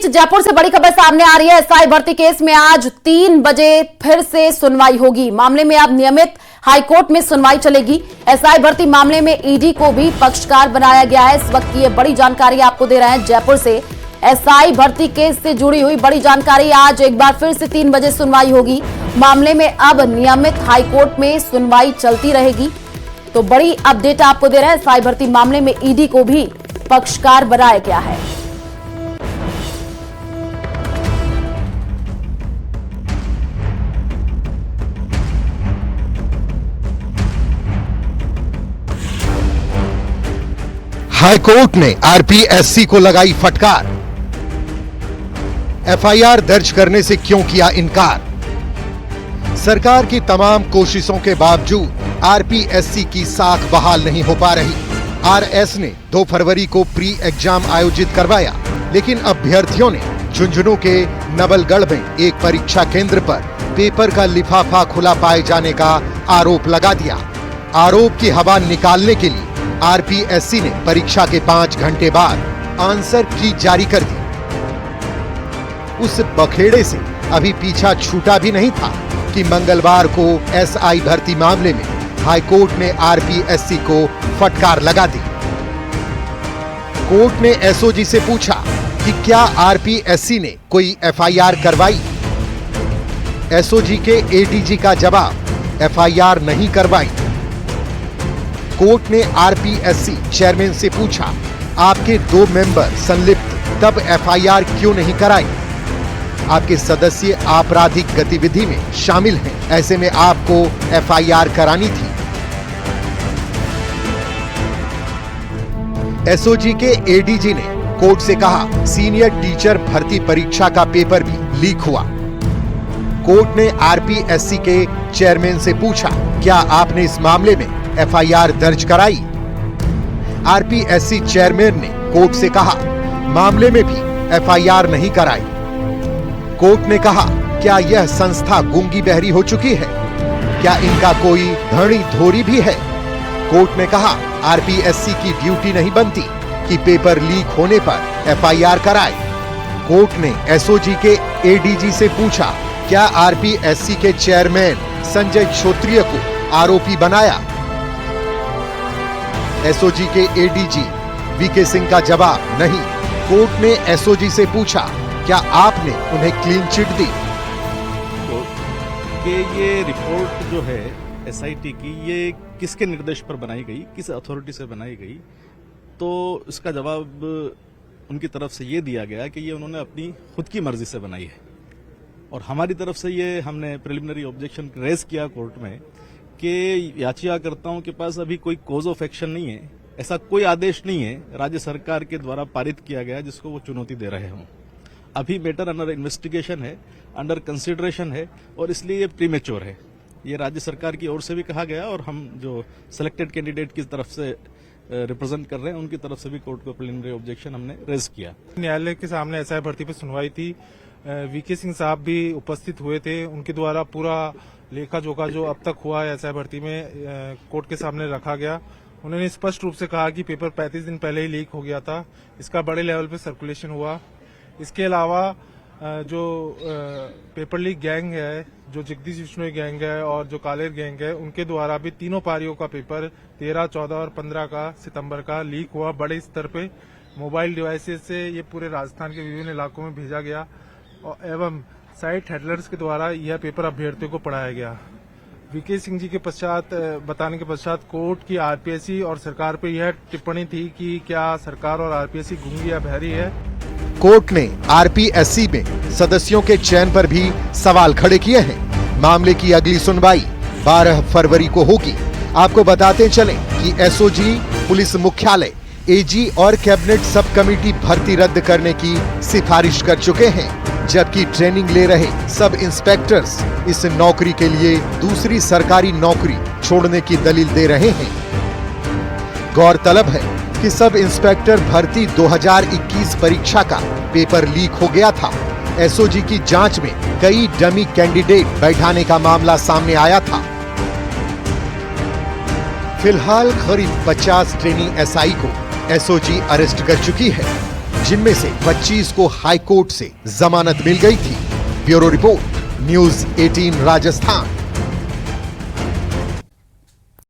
बीच जयपुर से बड़ी खबर सामने आ रही है। एसआई भर्ती केस में आज 3 बजे फिर से सुनवाई होगी। मामले में अब नियमित हाईकोर्ट में सुनवाई चलेगी। एसआई भर्ती मामले में ईडी को भी पक्षकार बनाया गया है। इस वक्त की ये बड़ी जानकारी आपको दे रहे हैं जयपुर से। एसआई भर्ती केस से जुड़ी हुई बड़ी जानकारी। आज एक बार फिर से 3 बजे सुनवाई होगी। मामले में अब नियमित हाईकोर्ट में सुनवाई चलती रहेगी। तो बड़ी अपडेट आपको दे रहे हैं। एसआई भर्ती मामले में ईडी को भी पक्षकार बनाया गया है। हाईकोर्ट ने आरपीएससी को लगाई फटकार। एफआईआर दर्ज करने से क्यों किया इनकार? सरकार की तमाम कोशिशों के बावजूद आरपीएससी की साख बहाल नहीं हो पा रही। आरएस ने 2 फरवरी को प्री एग्जाम आयोजित करवाया, लेकिन अभ्यर्थियों ने झुंझुनू के नवलगढ़ में एक परीक्षा केंद्र पर पेपर का लिफाफा खुला पाए जाने का आरोप लगा दिया। आरोप की हवा निकालने के लिए आरपीएससी ने परीक्षा के 5 घंटे बाद आंसर की जारी कर दी। उस बखेड़े से अभी पीछा छूटा भी नहीं था कि मंगलवार को एसआई भर्ती मामले में हाईकोर्ट ने आरपीएससी को फटकार लगा दी। कोर्ट ने एसओजी से पूछा कि क्या आरपीएससी ने कोई एफआईआर करवाई। एसओजी के एडीजी का जवाब, एफआईआर नहीं करवाई। कोर्ट ने आरपीएससी चेयरमैन से पूछा, आपके 2 मेंबर संलिप्त तब एफआईआर क्यों नहीं कराई? आपके सदस्य आपराधिक गतिविधि में शामिल हैं, ऐसे में आपको एफआईआर करानी थी। एसओजी के एडीजी ने कोर्ट से कहा, सीनियर टीचर भर्ती परीक्षा का पेपर भी लीक हुआ। कोर्ट ने आरपीएससी के चेयरमैन से पूछा, क्या आपने इस मामले में एफआईआर दर्ज कराई? आरपीएससी चेयरमैन ने कोर्ट से कहा, मामले में भी एफआईआर नहीं कराई। कोर्ट ने कहा, क्या यह संस्था गूंगी बहरी हो चुकी है? क्या इनका कोई धनी धोरी भी है? कोर्ट ने कहा, आरपीएससी की ड्यूटी नहीं बनती कि पेपर लीक होने पर एफआईआर कराए। कोर्ट ने एसओजी के एडीजी से पूछा, क्या आरपीएससी के चेयरमैन संजय क्षोत्रिय को आरोपी बनाया? एसओजी के एडीजी वीके सिंह का जवाब, नहीं। कोर्ट ने एसओजी से पूछा, क्या आपने उन्हें क्लीन चिट दी? कि ये रिपोर्ट जो है एसआईटी की, ये किसके निर्देश पर बनाई गई, किस अथॉरिटी से बनाई गई? तो इसका जवाब उनकी तरफ से ये दिया गया कि ये उन्होंने अपनी खुद की मर्जी से बनाई है। और हमारी तरफ से ये हमने प्रिलिमिनरी ऑब्जेक्शन रेज किया कोर्ट में कि याचिकाकर्ताओं के पास अभी कोई कॉज ऑफ एक्शन नहीं है, ऐसा कोई आदेश नहीं है राज्य सरकार के द्वारा पारित किया गया जिसको वो चुनौती दे रहे हों। अभी मैटर अंडर इन्वेस्टिगेशन है, अंडर कंसिडरेशन है, और इसलिए ये प्रीमेच्योर है। ये राज्य सरकार की ओर से भी कहा गया, और हम जो सिलेक्टेड कैंडिडेट की तरफ से रिप्रेजेंट कर रहे हैं उनकी तरफ से भी कोर्ट को प्रिलिमिनरी ऑब्जेक्शन हमने रेज किया। न्यायालय के सामने एसआई भर्ती पर सुनवाई थी। वीके सिंह साहब भी उपस्थित हुए थे। उनके द्वारा पूरा लेखा जोखा जो अब तक हुआ है एसआई भर्ती में कोर्ट के सामने रखा गया। उन्होंने स्पष्ट रूप से कहा कि पेपर 35 दिन पहले ही लीक हो गया था। इसका बड़े लेवल पे सर्कुलेशन हुआ। इसके अलावा जो पेपर लीक गैंग है, जो जगदीश बिश्नोई गैंग है और जो कालेर गैंग है, उनके द्वारा भी तीनों पारियों का पेपर 13, 14 और 15 का सितंबर का लीक हुआ। बड़े स्तर पे मोबाइल डिवाइसेस से ये पूरे राजस्थान के विभिन्न इलाकों में भेजा गया एवं साइट हैंडलर्स के द्वारा यह पेपर अभ्यर्थियों को पढ़ाया गया। वीके सिंह जी के बताने के पश्चात कोर्ट की आरपीएससी और सरकार पर यह टिप्पणी थी कि क्या सरकार और आरपीएससी गूंगी या बहरी है। कोर्ट ने आरपीएससी में सदस्यों के चयन पर भी सवाल खड़े किए हैं। मामले की अगली सुनवाई 12 फरवरी को होगी। आपको बताते चलें कि एसओजी, पुलिस मुख्यालय, एजी और कैबिनेट सब कमेटी भर्ती रद्द करने की सिफारिश कर चुके हैं, जबकि ट्रेनिंग ले रहे सब इंस्पेक्टर्स इस नौकरी के लिए दूसरी सरकारी नौकरी छोड़ने की दलील दे रहे हैं। गौरतलब है कि सब इंस्पेक्टर भर्ती 2021 परीक्षा का पेपर लीक हो गया था। एसओजी की जांच में कई डमी कैंडिडेट बैठाने का मामला सामने आया था। फिलहाल करीब 50 ट्रेनी एसआई को एसओजी अरेस्ट कर चुकी है। जिनमें से 25 को हाई कोर्ट से जमानत मिल गई थी। Bureau report, news 18 Rajasthan.